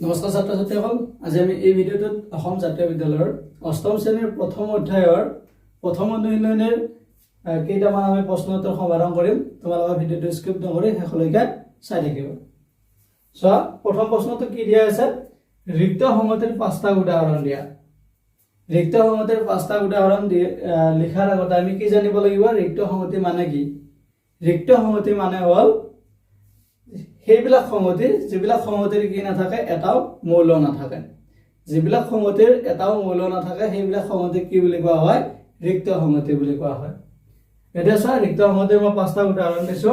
নমস্কাৰ ছাত্ৰ ছাত্ৰীসকল, আজি আমি এই ভিডিঅ'টোত অসম জাতীয় বিদ্যালয়ৰ অষ্টম শ্ৰেণীৰ প্ৰথম অধ্যায়ৰ প্ৰথম অনুশীলনীৰ কেইটামান আমি প্ৰশ্ন উত্তৰ সমাধান কৰিম। তোমালোকে ভিডিঅ'টো স্কিপ নকৰি শেষলৈকে চাই থাকিব। চোৱা, প্ৰথম প্ৰশ্নটো কি দিয়া আছে? ৰিক্ত সংহতিৰ 5টা উদাহৰণ দিয়া। ৰিক্ত সংহতিৰ 5টা উদাহৰণ লিখাৰ আগতে আমি কি জানিব লাগিব? ৰিক্ত সংহতি মানে কি? ৰিক্ত সংহতি মানে হ'ল সেইবিলাক সংহতি যিবিলাক সংহতিৰ কি নাথাকে, এটাও মৌল নাথাকে। যিবিলাক সংহতিৰ এটাও মৌল নাথাকে সেইবিলাক সংহতি কি বুলি কোৱা হয়? ৰিক্ত সংহতি বুলি কোৱা হয়। এতিয়া চোৱা, ৰিক্ত সংহতিৰ মই 5টা উদাহৰণ দিছো।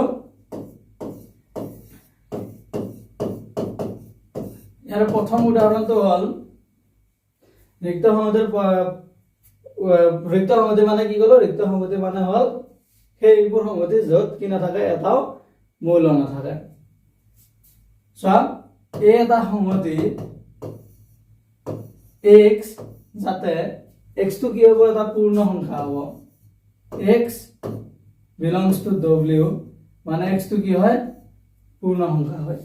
ইয়াৰ প্ৰথম উদাহৰণটো হ'ল ৰিক্ত সংহতি মানে কি ক'লো? ৰিক্ত সংহতি মানে হ'ল সেইবোৰ সংহতি য'ত কি নাথাকে, এটাও মৌল নাথাকে। চোৱা, এই এটা সংহতি x, যাতে x টো কি হ'ব? এটা পূৰ্ণ সংখ্যা হ'ব। x belongs to w, মানে x টো কি হয়? পূৰ্ণ সংখ্যা হয়।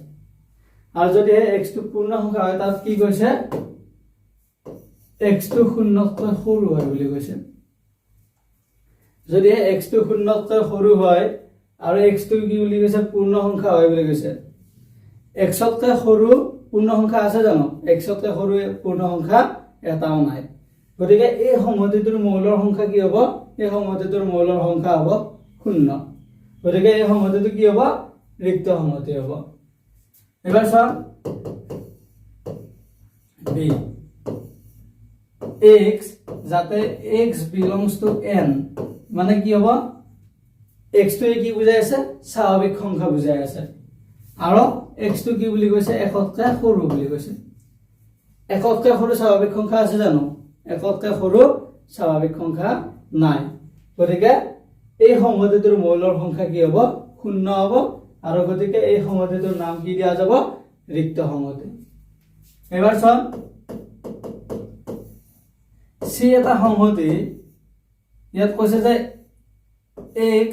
আৰু যদি x টো পূৰ্ণ সংখ্যা হয়, তাত কি কৈছে? x টো শূন্যতকৈ সৰু হয় বুলি কৈছে। যদি x টো শূন্যতকৈ সৰু হয় আৰু x টো কি বুলি কৈছে? পূৰ্ণ সংখ্যা হয় বুলি কৈছে। x তকৈ সৰু পূৰ্ণ সংখ্যা আছে জানো? x তকৈ সৰু পূৰ্ণ সংখ্যা এটাও নাই। গতিকে এই সংহতিটোৰ মৌলৰ সংখ্যা কি হ'ব? এই সংহতিটোৰ মৌলৰ সংখ্যা হ'ব 0। গতিকে এই সংহতিটো কি হ'ব? ৰিক্ত সংহতি হ'ব। এবাৰ চোৱা, b, x, যাতে x belongs to n, মানে কি হ'ব? x টো কি বুজাই আছে? স্বাভাৱিক সংখ্যা বুজাই আছে। আৰু x টো কি বুলি কৈছে? একতকৈ সৰু বুলি কৈছে। একতকৈ সৰু স্বাভাৱিক সংখ্যা আছে জানো? একতকৈ সৰু স্বাভাৱিক সংখ্যা নাই। গতিকে এই সংহতিটোৰ মৌলৰ সংখ্যা কি হ'ব? 0 হ'ব। আৰু গতিকে এই সংহতিটোৰ নাম কি দিয়া যাব? ৰিক্ত সংহতি। এবাৰ চোৱা, c এটা সংহতি। ইয়াত কৈছে যে x,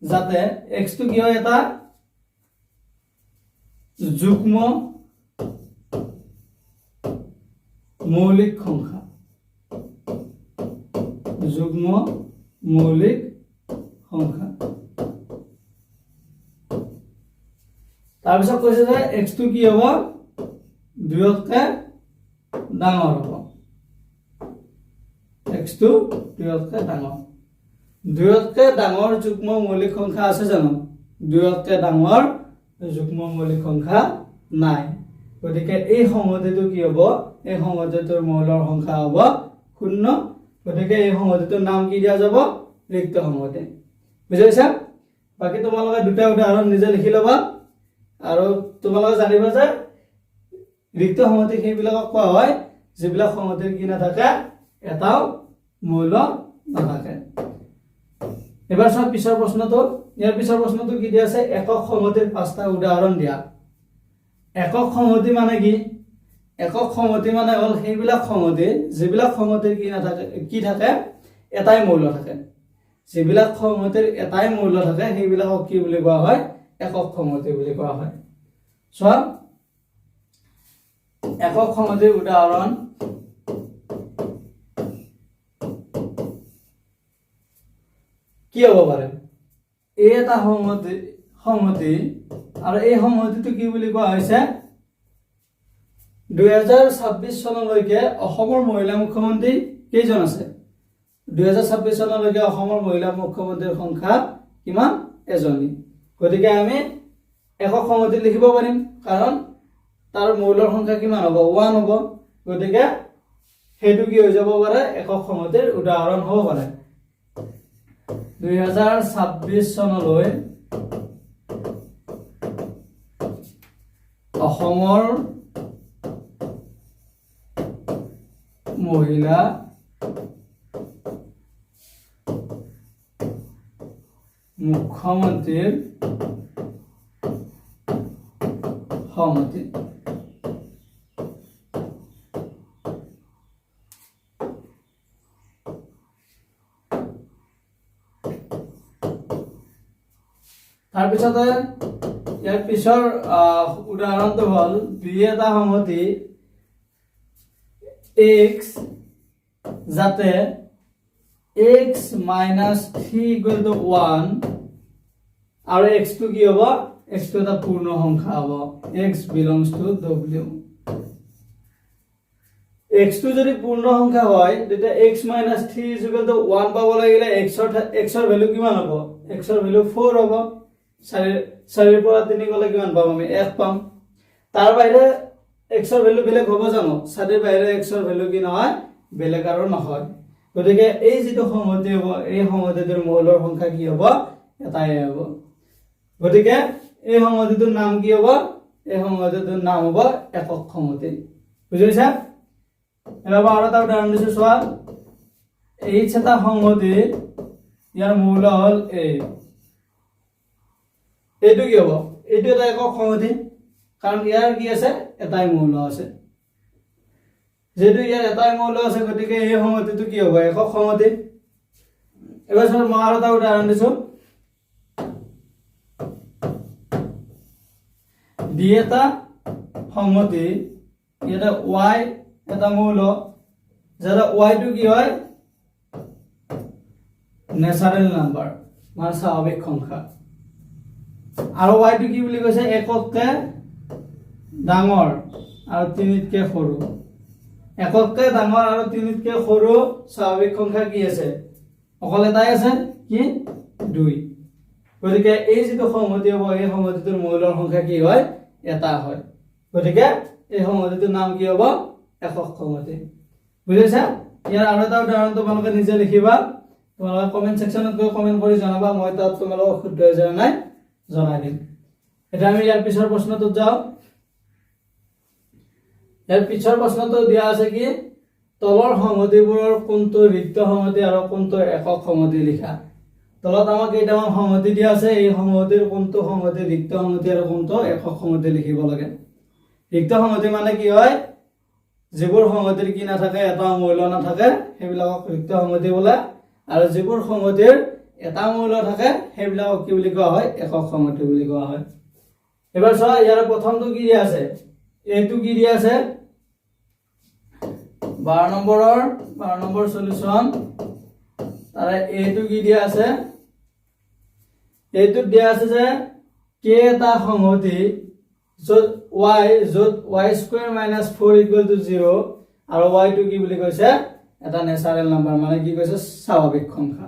যাতে x টো কি হয়? এটা যুগ্ম মৌলিক সংখ্যা। যুগ্ম মৌলিক সংখ্যা। তাৰপিছত কৈছে যে x টো কি হ'ব? 2তকৈ ডাঙৰ হ'ব। x টো 2তকৈ ডাঙৰ। 2তকৈ ডাঙৰ যুগ্ম মৌলিক সংখ্যা আছে জানো? 2তকৈ ডাঙৰ যুগ্ম মৌলিক সংখ্যা নাই। গতিকে এই সংহতিটো কি হ'ব? এই সংহতিটোৰ মৌলৰ সংখ্যা হ'ব 0। গতিকে এই সংহতিটোৰ নাম কি দিয়া যাব? ৰিক্ত সংহতি। বুজিছা? বাকি তোমালোকে দুটা উদাহৰণ নিজে লিখি ল'বা। আৰু তোমালোকে জানিবা যে ৰিক্ত সংহতি সেইবিলাকক কোৱা হয় যিবিলাক সংহতিৰ কি নাথাকে, এটাও মৌল নাথাকে। এবাৰ চোৱা পিছৰ প্ৰশ্নটো। ইয়াৰ পিছৰ প্ৰশ্নটো কি দিয়া আছে? একক সংহতিৰ 5টা উদাহৰণ দিয়া। একক সংহতি মানে কি? একক সংহতি মানে হ'ল সেইবিলাক সংহতি যিবিলাক সংহতিৰ কি নাথাকে, কি থাকে? এটাই মৌল থাকে। যিবিলাক সংহতিৰ এটাই মৌল থাকে সেইবিলাকক কি বুলি কোৱা হয়? একক সংহতি বুলি কোৱা হয়। চোৱা, একক সংহতিৰ উদাহৰণ কি হ'ব পাৰে? এই এটা সংহতি আৰু এই সংহতিটো কি বুলি কোৱা হৈছে? 2026 চনলৈকে অসমৰ মহিলা মুখ্যমন্ত্ৰী কেইজন আছে? 2026 চনলৈকে অসমৰ মহিলা মুখ্যমন্ত্ৰীৰ সংখ্যা কিমান? এজনী। গতিকে আমি একক সংহতি লিখিব পাৰিম, কাৰণ তাৰ মৌলৰ সংখ্যা কিমান হ'ব? 1 হ'ব। গতিকে সেইটো কি হৈ যাব পাৰে? একক সংহতিৰ উদাহৰণ হ'ব পাৰে। 2026 চনলৈ অসমৰ মহিলা মুখ্যমন্ত্ৰীৰ সংহতি। তাৰপিছতে ইয়াৰ পিছৰ উদাহৰণটো হ'ল দুই এটা সংহতি x যাতে x minus 3 equal to 1 আৰু x টো কি হ'ব x টো এটা পূৰ্ণ সংখ্যা হ'ব x belongs to w x টো যদি পূৰ্ণ সংখ্যা হয় তেতিয়া x minus 3 is equal to 1 পাব লাগিলে x ৰ ভ্যালু কিমান হ'ব x ৰ ভ্যালু 4 হ'ব 4 ৰ পৰা 3 গলে কিমান পাম আমি 1 পাম তাৰ বাহিৰে x ৰ ভ্যালু বেলেগ হ'ব জানো 4 ৰ বাহিৰে x ৰ ভ্যালু কি নহয় বেলেগ আৰু নহয় গতিকে এই যেটো সংহতি হ'ব এই সংহতিটোৰ মৌলৰ সংখ্যা কি হ'ব এটাই হ'ব গতিকে এই সংহতিটোৰ নাম কি হ'ব এই সংহতিটোৰ নাম হ'ব একক সংহতি বুজিছা এবাৰ আৰু এটা উদাহৰণ দিছো চোৱা এই এটা সংহতি ইয়াৰ মৌল হ'ল a এইটো কি হ'ব এইটো এটা একক সংহতি কাৰণ ইয়াৰ কি আছে এটাই মৌল আছে যেটো ইয়াৰ এটাই মৌল আছে গতিকে এই সংহতিটো কি হ'ব একক সংহতি এবাৰ চোৱা মই আৰু এটা উদাহৰণ দিছো দি এটা সংহতি এটা y এটা মৌল যাৰা y টো কি হয় ন্যাচাৰাল নাম্বাৰ মানে স্বাভাবিক সংখ্যা আৰু y টো কি বুলি কৈছে একককে ডাঙৰ আৰু তিনিতকে সৰু একককে ডাঙৰ আৰু তিনিতকে সৰু স্বাভাবিক সংখ্যা কি আছে অকল এটাই আছে কি 2 গতিকে এই যেটো সংহতি হ'ব এই সংহতিটোৰ মৌলৰ সংখ্যা কি হয় এটা হয় গতিকে এই সংহতিটোৰ নাম কি হ'ব একক সংহতি বুজিছা ইয়াৰ আৰু এটা উদাহৰণ তোমালোকে নিজে লিখিবা তোমালোকে কমেন্ট সেকশনত গৈ কমেন্ট কৰি জনাবা মই তাত তোমালোকক শুদ্ধ হৈছে নাই জনাই দিম এটা আমি ইয়াৰ পিছৰ প্ৰশ্নটোত যাও ইয়াৰ পিছৰ প্ৰশ্নটো দিয়া আছে কি তলৰ সংহতিবোৰৰ কোনটো ৰিক্ত সংহতি আৰু কোনটো একক সংহতি লিখা তলত আমাক কেইটামান সংহতি দিয়া আছে এই সংহতিৰ কোনটো সংহতি ৰিক্ত সংহতি আৰু কোনটো একক সংহতি লিখিব লাগে ৰিক্ত সংহতি মানে কি হয় যিবোৰ সংহতিৰ কি নাথাকে এটা মৌল নাথাকে সেইবিলাকক ৰিক্ত সংহতি বোলে আৰু যিবোৰ সংহতিৰ এটা মৌল থাকে সেইবিলাকক কি বুলি কোৱা হয় একক সংহতি বুলি কোৱা হয় এবাৰ চোৱা ইয়াৰ প্ৰথমটো কি দিয়া আছে এইটো কি দিয়া আছে 12 নম্বৰ সলিউশন তাৰে এইটো কি দিয়া আছে এইটো দিয়া আছে যে কে এটা সংহতি যত y square minus 4 equal to 0 আৰু y টো কি বুলি কৈছে এটা ন্যাচারাল নাম্বার মানে কি কৈছে স্বাভাবিক সংখ্যা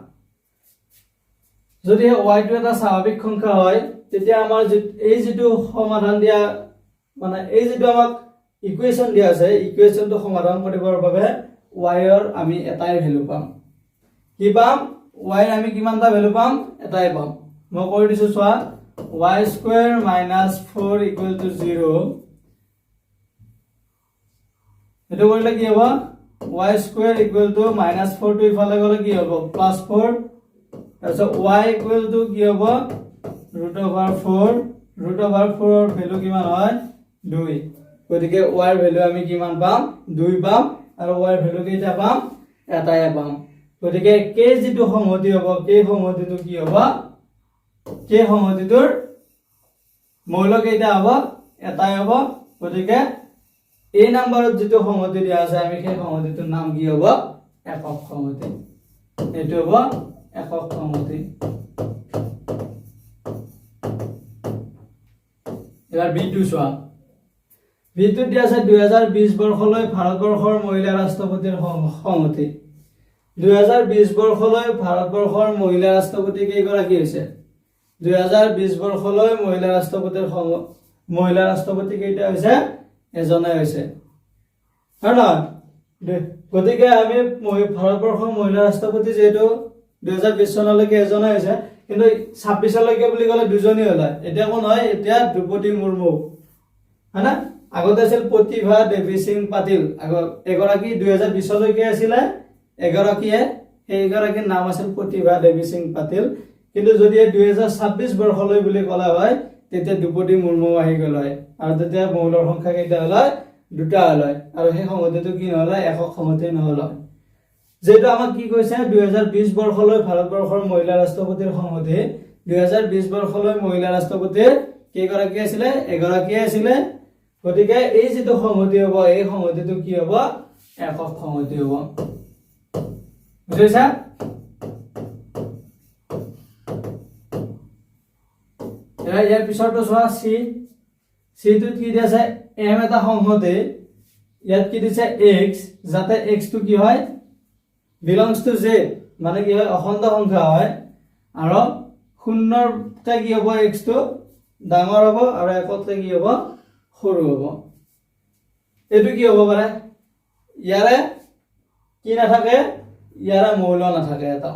যদি y টো এটা স্বাভাবিক সংখ্যা হয় তেতিয়া আমাৰ এই যেটো সমাধান দিয়া মানে এই যেটো আমাক ইকুয়েশন দিয়া আছে ইকুয়েশনটো সমাধান কৰিবৰ বাবে y ৰ আমি এটাই ভ্যালু পাম কি পাম y ৰ আমি কিমানটা ভ্যালু পাম এটাই পাম মই কৈ দিছো চোৱা y square minus 4 equal to 0 এটো কৰিলে কি হ'ব y square equal to minus 4 to ইফালে গলে কি হ'ব plus 4 তাৰপিছত y equal to কি হ'ব root over 4 ৰ ভ্যালু কিমান হয় 2 গতিকে y ৰ ভ্যালু আমি কিমান পাম 2 পাম আৰু y ৰ ভ্যালু কেইটা পাম এটাই পাম গতিকে k যেটো সংহতি হ'ব k সংহতিটো কি হ'ব k সংহতিটোৰ মৌল কেইটা হ'ব এটাই হ'ব গতিকে এই নম্বৰত যেটো সংহতি দিয়া আছে আমি সেই সংহতিটোৰ নাম কি হ'ব একক সংহতি এটো হ'ব একক সংহতি এবাৰ b2 চোৱা b2 দিয়া আছে 2020 বৰ্ষলৈ ভাৰতবৰ্ষৰ মহিলা ৰাষ্ট্ৰপতিৰ সংহতি 2020 বৰ্ষলৈ ভাৰতবৰ্ষৰ মহিলা ৰাষ্ট্ৰপতি কেইগৰাকী হৈছে 2020 বৰ্ষলৈ মহিলা ৰাষ্ট্ৰপতি কেইটা হৈছে এজনে হৈছে আৰু গতিকে আমি ভাৰতবৰ্ষৰ মহিলা ৰাষ্ট্ৰপতি যেটো 2020 চনলৈকে এজনে হৈছে কিন্তু 26 লৈকে বুলি গলে দুজনী হলা এতিয়া কোন হয় এতিয়া দ্ৰৌপদী মুৰ্মু হয়না আগতে আছিল প্ৰতিভা দেৱী সিং পাটিল এগৰাকী 2020 লৈকে আছিল এগৰাকীয়ে এই এগৰাকীৰ নাম আছিল প্ৰতিভা দেৱী সিং পাটিল কিন্তু যদি 2026 বৰ্ষলৈ বুলি কলা হয় তেতিয়া দ্ৰৌপদী মুৰ্মু আহি গল হয় আৰু তেতিয়া মৌলৰ সংখ্যা কেইটা হল দুটা হল আৰু সেই সংহতিটো কি নহল একক সংহতি নহল যেটো আমাক কি কৈছে 2020 বৰ্ষলৈ ভাৰতবৰ্ষৰ মহিলা ৰাষ্ট্ৰপতিৰ সংহতি 2020 বৰ্ষলৈ মহিলা ৰাষ্ট্ৰপতিৰ কেইগৰাকী আছিলে 11গৰাকী আছিলে গতিকে এই যেটো সংহতি হ'ব এই সংহতিটো কি হ'ব একক সংহতি হ'ব বুজিছা এবাৰ ইয়াৰ পিছৰটো চোৱা c টোত কি দিয়া আছে m এটা সংহতি ইয়াত কি দিছে x যাতে x টো কি হয় belongs to z মানে কি হয় অখণ্ড সংখ্যা হয় আৰু শূন্যৰতে কি হ'ব x টো ডাঙৰ হ'ব আৰু একতে কি হ'ব সৰু হ'ব এটো কি হ'ব পাৰে ইয়াৰে কি নাথাকে ইয়াৰে মৌল নাথাকে এটা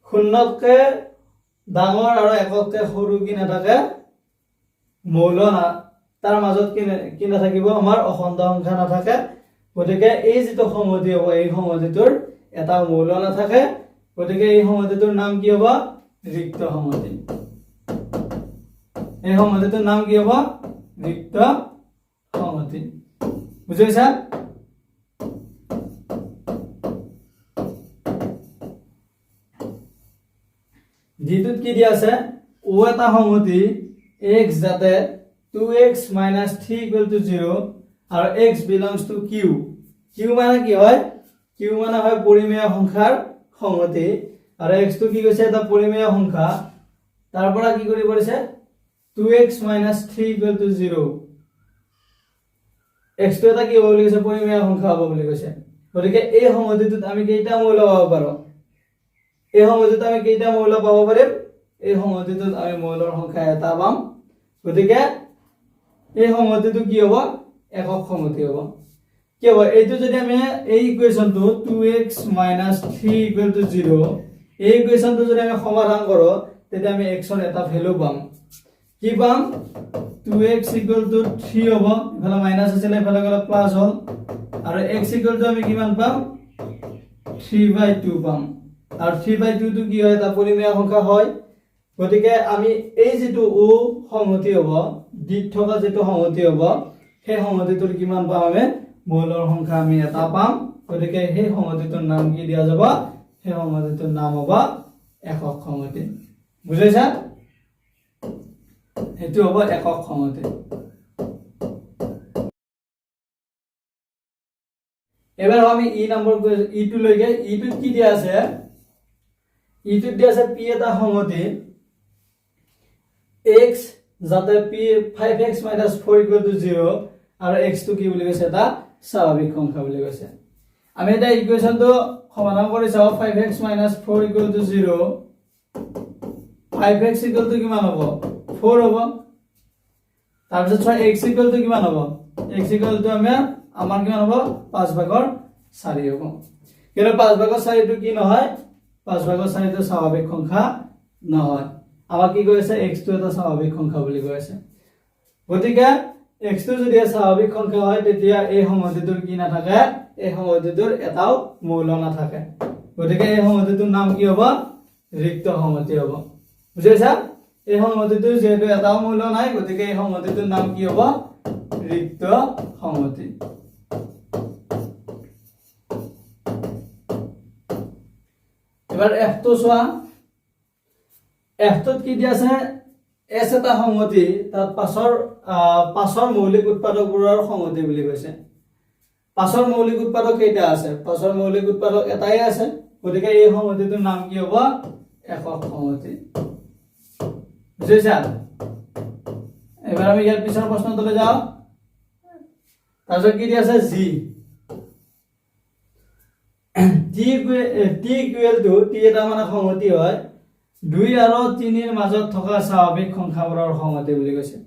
শূন্যতকে ডাঙৰ আৰু একতে সৰু কি নাথাকে মৌল না তাৰ মাজত কি নাথাকিব আমাৰ অখণ্ড সংখ্যা নাথাকে গতিকে এই যেটো সংহতি হ'ব এই সংহতিটোৰ এটা মৌল নাথাকে গতিকে এই সংহতিটোৰ নাম কি হ'ব ৰিক্ত সংহতি এই সংহতিটোৰ নাম কি হ'ব ৰিক্ত সংহতি বুজিছা যেটোত কি দিয়া আছে ও এটা সংহতি x যাতে 2x - 3 = 0 আৰু x belongs to q q মানে কি হয় q মানে হয় পৰিমেয় সংখ্যাৰ সংহতি আৰু x টো কি কৈছে এটা পৰিমেয় সংখ্যা তাৰ পৰা কি কৰি পৰিছে 2x - 3 = 0 x টো এটা কি হ'ব বুলি কৈছে পৰিমেয় সংখ্যা হ'ব বুলি কৈছে গতিকে এই সংহতিটোত আমি কেইটা মৌল পাব পাৰো এই সংহতিটোত আমি কেইটা মৌল পাব পাৰিম এই সংহতিটোত আমি মৌলৰ সংখ্যা এটা পাম গতিকে এই সংহতিটো কি হ'ব একক সংহতি হ'ব কি হ'ব এইটো যদি আমি এই ইকুৱেচনটো 2x - 3 = 0 এই ইকুৱেচনটো যদি আমি সমাধান কৰো তেতিয়া আমি x ৰ এটা ভ্যালু পাম কি পাম 2x = 3 হ'ব ইফালে মাইনাস আছিল ইফালে গলে প্লাস হ'ল আৰু x = আমি কিমান পাম 3/2 পাম আৰু 3/2 টো কি হয় এটা পৰিমেয় সংখ্যা হয় গতিকে আমি এই যেটো ও সংহতি হ'ব দিত থকা যেটো সংহতি হ'ব সেই সংহতিটোৰ কিমান পাম আমি মৌলৰ সংখ্যা আমি এটা পাম গতিকে সেই সংহতিটোৰ নাম কি দিয়া যাব সেই সংহতিটোৰ নাম হ'ব একক সংহতি বুজিছা এটো হ'ব একক সংহতি এবাৰ আমি ই নম্বৰ ই টু লৈকে ই টুত কি দিয়া আছে ই টুত দিয়া আছে p এটা সংহতি x যাতে p 5x - 4 = 0 আৰু x টো কি বুলি কৈছে এটা স্বাভাৱিক সংখ্যা বুলি কৈছে আমি এটা ইকুৱেচনটো সমাধান কৰি চাও 5x - 4 = 0 5x = কিমান হ'ব 4 হ'ব তাৰ পিছত x = কিমান হ'ব x = আমাৰ কিমান হ'ব 5/4 হ'ব কিন্তু 5/4 টো কি নহয় 5/4 টো স্বাভাৱিক সংখ্যা নহয় আমাৰ কি কৈছে x টো এটা স্বাভাৱিক সংখ্যা বুলি কৈছে গতিকে x টো যদি স্বাভাৱিক সংখ্যা হয় তেতিয়া এই সংহতিটোৰ কি নাথাকে এই সংহতিটোৰ এটাও মৌল নাথাকে গতিকে এই সংহতিটোৰ নাম কি হ'ব ৰিক্ত সংহতি হ'ব বুজিছা এই সংহতিটোৰ যেহেতু এটাও মৌল নাই গতিকে এই সংহতিটোৰ নাম কি হ'ব ৰিক্ত সংহতি এবাৰ f টো চোৱা f টোত কি দিয়া আছে s এটা সংহতি তাত পাছৰ মৌলিক উৎপাদকবোৰৰ সংহতি বুলি কৈছে পাছৰ মৌলিক উৎপাদক কেইটা আছে পাছৰ মৌলিক উৎপাদক এটাই আছে গতিকে এই সংহতিটোৰ নাম কি হ'ব একক সংহতি বুজিছা এবাৰ আমি ইয়াৰ পিছৰ প্ৰশ্নটোলৈ যাওঁ তাৰপিছত কি দিয়া আছে g t এটা মানে সংহতি হয় 2 আৰু 3 ৰ মাজত থকা স্বাভাৱিক সংখ্যাবোৰৰ সংহতি বুলি কৈছে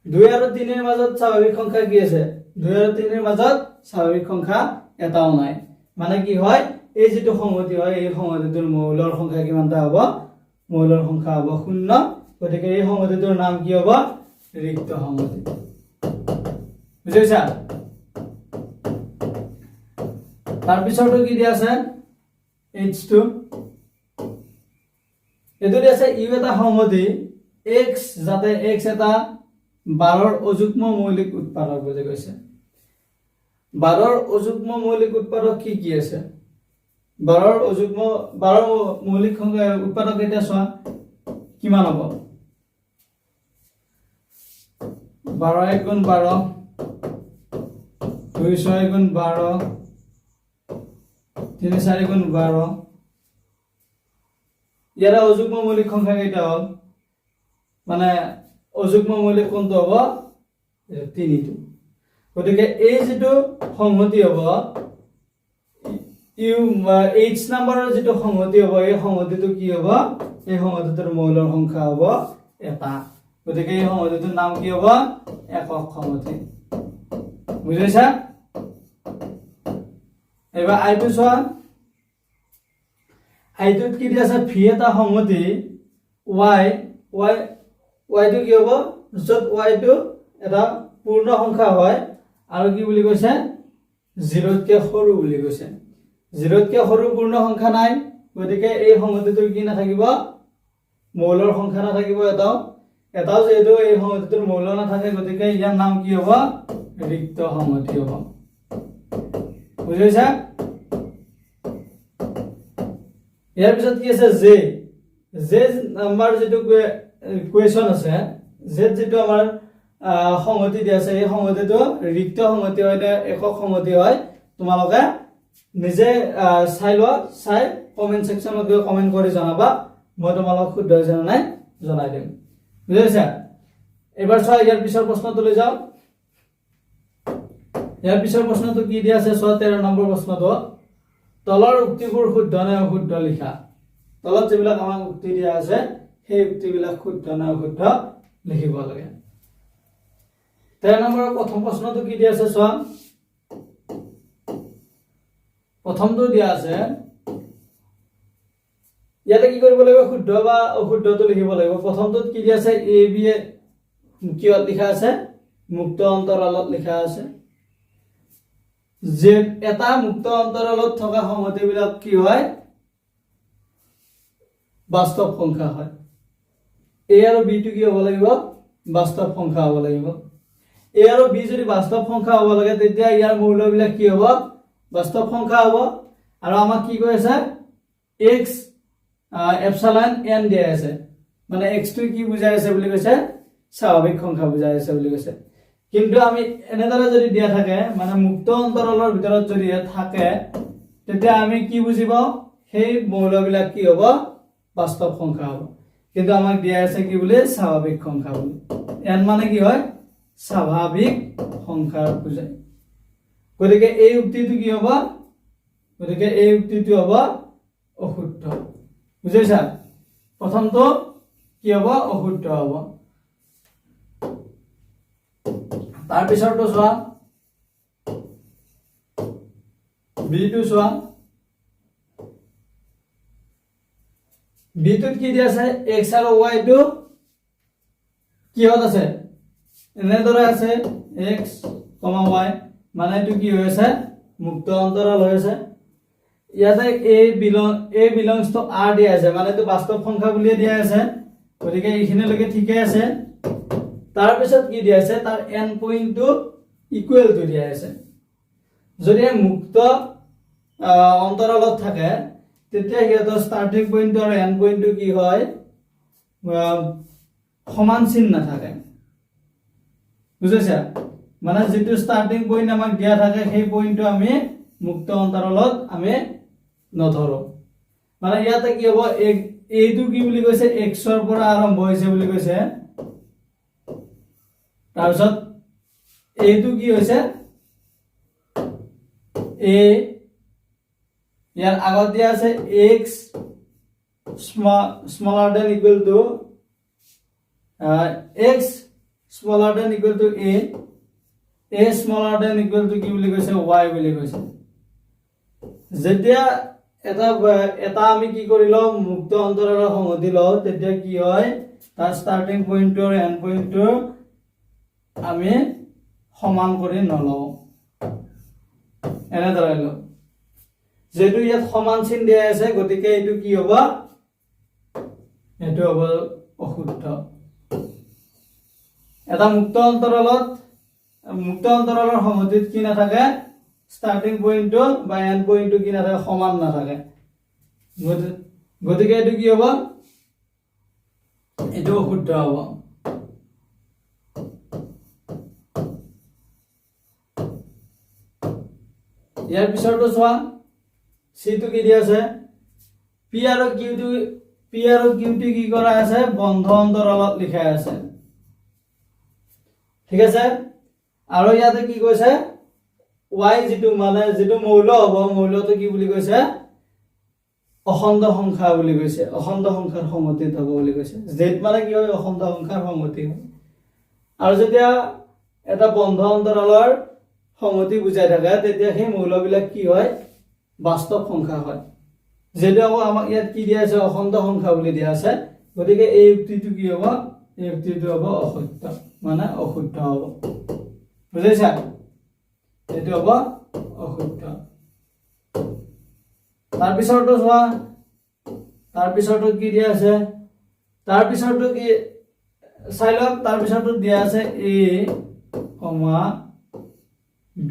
2 আৰু 3 ৰ মাজত স্বাভাৱিক সংখ্যা কি আছে 2 আৰু 3 ৰ মাজত স্বাভাৱিক সংখ্যা এটাও নাই মানে কি হয় এই যেটো সংহতি হয় এই সংহতিটোৰ মৌলৰ সংখ্যা কিমানটা হ'ব মৌলৰ সংখ্যা হ'ব 0 গতিকে এই সংহতিটোৰ নাম কি হ'ব ৰিক্ত সংহতি বুজিছা তাৰ পিছৰটো কি দিয়া আছে h2 এটো দিয়া আছে ই এটা সংহতি x যাতে x এটা 12 ৰ অযুগ্ম মৌলিক উৎপাদক বুলি কৈছে 12 ৰ অযুগ্ম মৌলিক উৎপাদক কি আছে 12 ৰ অযুগ্ম 12 মৌলিক সংখ্যা উৎপাদক এটা চোৱা কিমান হ'ব 12 1 গুণ 12 2 6 গুণ 12 3 4 গুণ 12 ইয়াৰ অযুগ্ম মৌলিক সংখ্যা কেইটা হল মানে অযুগ্ম মৌলিক কোনটো হ'ব 3টো গতিকে এই যেটো সংহতি হ'ব h নম্বৰৰ যেটো সংহতি হ'ব এই সংহতিটো কি হ'ব এই সংহতিটোৰ মৌলৰ সংখ্যা হ'ব এটা গতিকে এই সংহতিটোৰ নাম কি হ'ব একক সংহতি বুজিছা এবাৰ আইটো চোৱা আইটোত কি দিয়া আছে v এটা সংহতি y টো কি হ'ব যত y টো এটা পূৰ্ণ সংখ্যা হয় আৰু কি বুলি কৈছে 0 তকৈ সৰু বুলি কৈছে 0 তকৈ সৰু পূৰ্ণ সংখ্যা নাই গতিকে এই সংহতিটোৰ কি নাথাকিব মৌলৰ সংখ্যা নাথাকিব এটাও যেহেতু এই সংহতিটোৰ মৌল নাথাকে গতিকে ইয়াৰ নাম কি হ'ব ৰিক্ত সংহতি হ'ব বুজিছা ইয়াৰ পিছত কি আছে যে নাম্বাৰ যেটো কোৱেশ্চন আছে যেটো আমাৰ সংহতি দিয়া আছে এই সংহতিটো ৰিক্ত সংহতি হয় নে একক সংহতি হয় তোমালোকে নিজে চাই লোৱা চাই কমেন্ট সেকশনত গৈ কমেন্ট কৰি জনাবা মই তোমালোক শুদ্ধ হৈছে নাই জনাই দিম বুজিছা এবাৰ চোৱা ইয়াৰ পিছৰ প্ৰশ্নটোলৈ যাও ইয়াৰ পিছৰ প্ৰশ্নটো কি দিয়া আছে চোৱা 13 নম্বৰ প্ৰশ্নটো তলৰ উক্তিবোৰ শুদ্ধ নে অশুদ্ধ লিখা তলত যেবিলাক আমাক উক্তি দিয়া আছে সেই উক্তিবিলাক শুদ্ধ নে অশুদ্ধ লিখিব লাগে 13 নম্বৰৰ প্ৰথম প্ৰশ্নটো কি দিয়া আছে চোৱা প্ৰথমটো দিয়া আছে ইয়াতে কি কৰিব লাগিব শুদ্ধ বা অশুদ্ধটো লিখিব লাগিব প্ৰথমটোত কি দিয়া আছে a b কিহত লিখা আছে মুক্ত অন্তৰালত লিখা আছে যে এটা মুক্ত অন্তৰালত থকা সংহতিবিলাক কি হয় বাস্তৱ সংখ্যা হয় a আৰু b টো কি হ'ব লাগিব বাস্তৱ সংখ্যা হ'ব লাগিব a আৰু b যদি বাস্তৱ সংখ্যা হ'ব লাগে তেতিয়া ইয়াৰ মৌলবিলাক কি হ'ব বাস্তৱ সংখ্যা হ'ব আৰু আমাক কি কৈ আছে x এপসাইলন n দিয়া আছে মানে x টো কি বুজাই আছে বুলি কৈছে স্বাভাৱিক সংখ্যা বুজাই আছে বুলি কৈছে কিন্তু আমি এনেদৰে যদি দিয়া থাকে মানে মুক্ত অন্তৰালৰ ভিতৰত যদি থাকে তেতিয়া আমি কি বুজিব সেই মৌলবিলাক কি হ'ব বাস্তৱ সংখ্যা হ'ব কিন্তু আমাক দিয়া আছে কি বুলি স্বাভাৱিক সংখ্যা বুলি n মানে কি হয় স্বাভাৱিক সংখ্যা বুজায় গতিকে এই উক্তিটো কি হ'ব গতিকে এই উক্তিটো হ'ব অশুদ্ধ বুজিছা প্ৰথমটো কি হ'ব অশুদ্ধ হ'ব তাৰ পিছৰটো চোৱা b টো চোৱা b টোত কি দিয়া আছে x আৰু y টো কিহত আছে এনেদৰে আছে x, y মানে এটো কি হৈ আছে মুক্ত অন্তৰাল হৈ আছে ইয়াতে a belongs to r দিয়া আছে মানে এটো বাস্তৱ সংখ্যা বুলি দিয়া আছে গতিকে এইখিনিলৈকে ঠিকে আছে তাৰ পিছত কি দিয়া আছে তাৰ n পইণ্টটো ইকুৱেল টু দিয়া আছে যদি মুক্ত অন্তৰালত থাকে তেতিয়া ইয়াৰ ষ্টাৰ্টিং পইণ্ট আৰু n পইণ্টটো কি হয় সমান চিন নাথাকে বুজিছা মানে যেটো ষ্টাৰ্টিং পইণ্ট আমাক দিয়া থাকে সেই পইণ্টটো আমি মুক্ত অন্তৰালত আমি নধৰো মানে ইয়াতে কি হ'ব এইটো কি বুলি কৈছে x ৰ পৰা আৰম্ভ হৈছে বুলি কৈছে তাৰপিছত এইটো কি হৈছে a ইয়াৰ আগত দিয়া আছে x smaller than equal to x smaller than equal to a smaller than equal to কি বুলি কৈছে y বুলি কৈছে যেতিয়া এটা আমি কি কৰিলো মুক্ত অন্তৰালৰ সংহতি লও তেতিয়া কি হয় তাৰ ষ্টাৰ্টিং পইণ্টৰ এন্ড পইণ্টৰ আমি সমান কৰি নলও এনে ধৰিলো যেটো ইয়াত সমান চিন দিয়া আছে গতিকে এটো কি হ'ব এটো হ'ব অশুদ্ধ এটা মুক্ত অন্তৰালৰ সংহতিত কি নাথাকে ষ্টাৰ্টিং পইণ্টটো বা এন্ড পইণ্টটো কি নাথাকে সমান নাথাকে গতিকে এটো কি হ'ব এটো অশুদ্ধ হ'ব ইয়াৰ পিছৰটো চোৱা সিটো কি দিয়া আছে পি আৰু কিউটি কি কৰা আছে বন্ধ অন্তৰালত লিখা আছে ঠিক আছে আৰু ইয়াতে কি কৈছে y যেটো মানে যেটো মৌল হ'ব মৌলটো কি বুলি কৈছে অখণ্ড সংখ্যা বুলি কৈছে অখণ্ড সংখ্যাৰ সমষ্টিত হ'ব বুলি কৈছে z মানে কি হয় অখণ্ড সংখ্যাৰ সমষ্টি হয় আৰু যেতিয়া এটা বন্ধ অন্তৰালৰ সমষ্টি বুজাই থাকে তেতিয়া সেই মৌলবিলাক কি হয় বাস্তৱ সংখ্যা হয় যেটো আমাক ইয়াত কি দিয়া আছে অখণ্ড সংখ্যা বুলি দিয়া আছে গতিকে এই যুক্তিটো কি হ'ব এই যুক্তিটো হ'ব অসত্য মানে অশুদ্ধ হ'ব বুজিছা এটো হ'ব অশুদ্ধ তাৰ পিছৰটো চোৱা তাৰ পিছৰটো কি দিয়া আছে তাৰ পিছৰটো কি চাই লওক তাৰ পিছৰটো দিয়া আছে a, b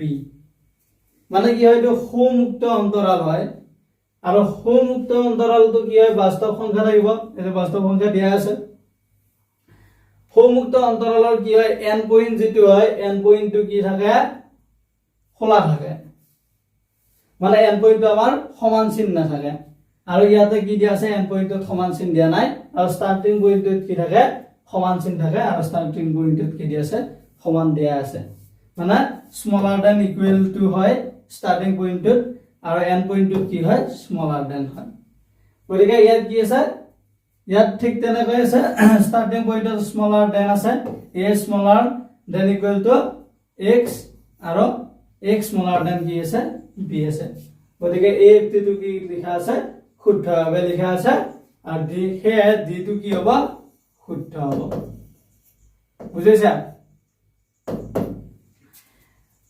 মানে কি হয় এটো সমুক্ত অন্তৰাল হয় আৰু সমুক্ত অন্তৰালটো কি হয় বাস্তৱ সংখ্যা থাকিব এটো বাস্তৱ সংখ্যা দিয়া আছে সমুক্ত অন্তৰালৰ কি হয় n পইণ্ট যেটো হয় n পইণ্টটো কি থাকে খোলা থাকে মানে n পইণ্টটো আমাৰ সমান চিন না থাকে আৰু ইয়াতে কি দিয়া আছে n পইণ্টত সমান চিন দিয়া নাই আৰু ষ্টাৰ্টিং পইণ্টত কি থাকে সমান চিন থাকে আৰু ষ্টাৰ্টিং পইণ্টত কি দিয়া আছে সমান দিয়া আছে মানে স্মলাৰ দেন ইকুৱেল টু হয় ষ্টাৰ্টিং পইণ্টত আৰু n পইণ্টত কি হয় স্মলাৰ দেন হয় গতিকে ইয়াত কি আছে ইয়াত ঠিক তেনেকৈ আছে ষ্টাৰ্টিং পইণ্টত স্মলাৰ দেন আছে a smaller than equal to x আৰু x স্মলাৰ দেন কি আছে b আছে গতিকে এই যুক্তিটো কি লিখা আছে শুদ্ধভাৱে লিখা আছে আৰু d হে d টো কি হ'ব শুদ্ধ হ'ব বুজিছা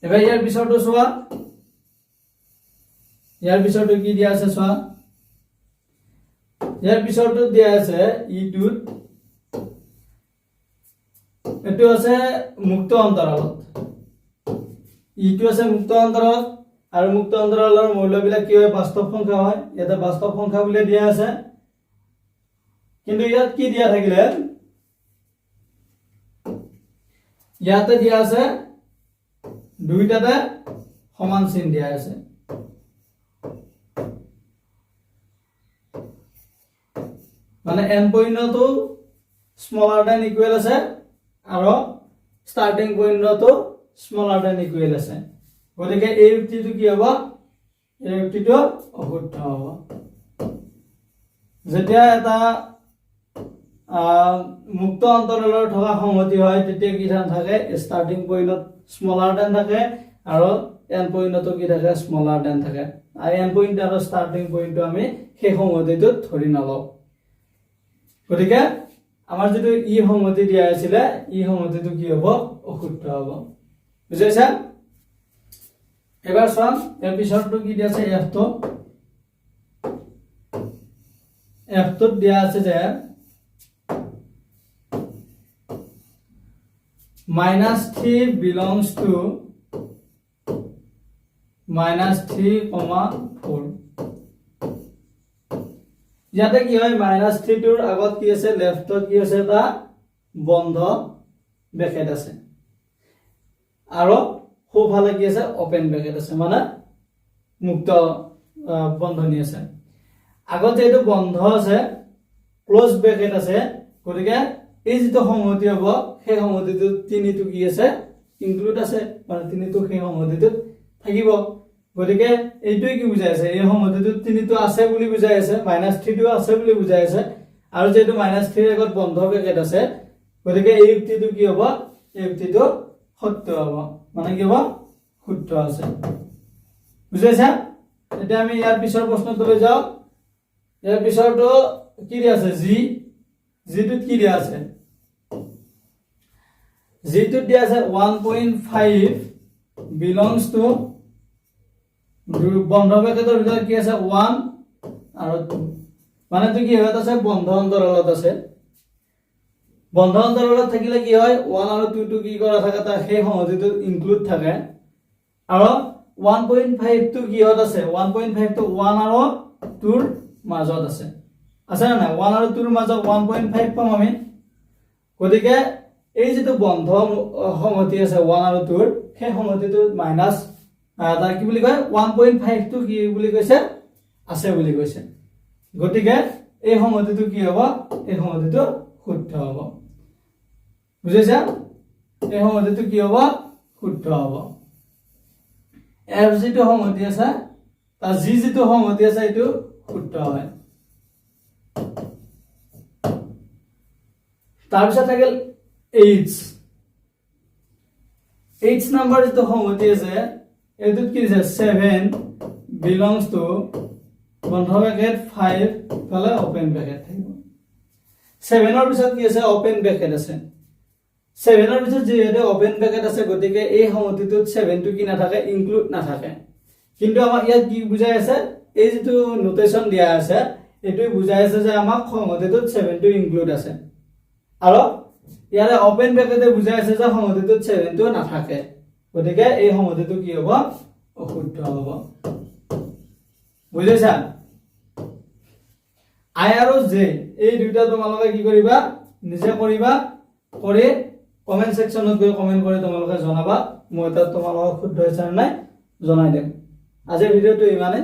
এবাৰ ইয়াৰ পিছৰটো চোৱা ইয়াৰ পিছৰটো কি দিয়া আছে চোৱা ইয়াৰ পিছৰটো দিয়া আছে ইটোত এটো আছে মুক্ত অন্তৰালত ইটো আছে মুক্ত অন্তৰালত আৰু মুক্ত অন্তৰালৰ মৌলবিলাক কি হয় বাস্তৱ সংখ্যা হয় এটা বাস্তৱ সংখ্যা বুলি দিয়া আছে কিন্তু ইয়াত কি দিয়া থাকিলে ইয়াতে দিয়া আছে দুইটাতে সমান চিন দিয়া আছে মানে n পইণ্টটো স্মলাৰ দেন ইকুৱেল আছে আৰু ষ্টাৰ্টিং পইণ্টটো স্মলাৰ দেন ইকুৱেল আছে গতিকে এই যুক্তিটো কি হ'ব এই যুক্তিটো অশুদ্ধ হ'ব যেতিয়া এটা মুক্ত অন্তৰালৰ থকা সংহতি হয় তেতিয়া কি থাকে ষ্টাৰ্টিং পইণ্টত স্মলাৰ দেন থাকে আৰু n পইণ্টটো কি থাকে স্মলাৰ দেন থাকে আৰু n পইণ্ট আৰু ষ্টাৰ্টিং পইণ্টটো আমি সেই সংহতিটোত ধৰি নলওঁ গতিকে আমাৰ যেটো ই সংহতি দিয়া আছিল ই সংহতিটো কি হ'ব অশুদ্ধ হ'ব বুজিছা এবাৰ চাম এৰ পিছৰটো কি দিয়া আছে f তো দিয়া আছে যে -3 belongs to -3,4 ইয়াতে কি হয় -3 টোৰ আগত কি আছে লেফটত কি আছে এটা বন্ধ ব্ৰেকেট আছে আৰু সোঁফালে কি আছে ওপেন ব্ৰেকেট আছে মানে মুক্ত বন্ধনী আছে আগত যেটো বন্ধ আছে ক্লোজ ব্ৰেকেট আছে গতিকে এই যেটো সংহতি হ'ব সেই সংহতিটো তিনিটো কি আছে ইনক্লুড আছে মানে তিনিটো সেই সংহতিটোত থাকিব গতিকে এইটোই কি বুজাই আছে এই সংহতিটোত তিনিটো আছে বুলি বুজাই আছে -3 টো আছে বুলি বুজাই আছে আৰু যেটো -3 আগত বন্ধ ব্ৰেকেট আছে গতিকে এই যুক্তিটো কি হ'ব এই যুক্তিটো সত্য হ'ব মানে কি হ'ব শুদ্ধ আছে বুজাইছা এটা আমি ইয়াৰ পিছৰ প্ৰশ্নটোলৈ যাও ইয়াৰ পিছৰটো কি দিয়া আছে জিটোত কি দিয়া আছে জিটোত দিয়া আছে 1.5 belongs to বন্ধ ব্ৰেকেটৰ ভিতৰত কি আছে 1 আৰু 2 মানে তো কি হয় আছে বন্ধ অন্তৰালত আছে বন্ধ অন্তৰালত থাকিলে কি হয় 1 আৰু 2 টো কি কৰা থাকে তাৰ সেই সংহতিটো ইনক্লুড থাকে আৰু 1.5 টো কি হত আছে 1.5 টো 1 আৰু 2 ৰ মাজত আছে আছে না 1 আৰু 2 ৰ মাজত 1.5 পাম আমি গতিকে এই যেটো বন্ধ সংহতি আছে 1 আৰু 2 ৰ সেই সংহতিটো তাৰ কি বুলি কয় 1.5 টো কি বুলি কৈছে আছে বুলি কৈছে গতিকে এই সংহতিটো কি হ'ব এই সংহতিটো শুদ্ধ হ'ব বুজিছা এই সংহতিটো কি হ'ব শুদ্ধ হ'ব f যেটো সংহতি আছে তাৰ g যেটো সংহতি আছে এটো শুদ্ধ হয় তাৰপিছত থাকিল h নাম্বাৰ যেটো সংহতি আছে এটোত কি আছে 7 belongs to বন্ধ ব্ৰেকেট 5 ফালে ওপেন ব্ৰেকেট থাকিব 7 ৰ পিছত কি আছে ওপেন ব্ৰেকেট আছে 7 ৰ পিছত যেহেতু ওপেন ব্ৰেকেট আছে গতিকে এই সংহতিটোত 7 টো কি নাথাকে ইনক্লুড নাথাকে কিন্তু আমাক ইয়াত কি বুজাই আছে এই যেটো নোটেশন দিয়া আছে এটোই বুজাই আছে যে আমাক সংহতিটোত 7 টো ইনক্লুড আছে আৰু ইয়াৰে ওপেন ব্ৰেকেটে বুজাই আছে যে সংহতিটোত 7 টো নাথাকে গতিকে এই সংহতিটো কি হ'ব অশুদ্ধ হ'ব বুজিছা আই আৰু জে এই দুইটা তোমালোকে কি কৰিবা নিজে কৰিবা কৰি কমেন্ট সেকশনত গৈ কমেন্ট কৰি তোমালোকে জনাবা মই তাত তোমালোকক শুদ্ধ হৈছে নাই জনাই দিম আজি ভিডিওটো ইমানে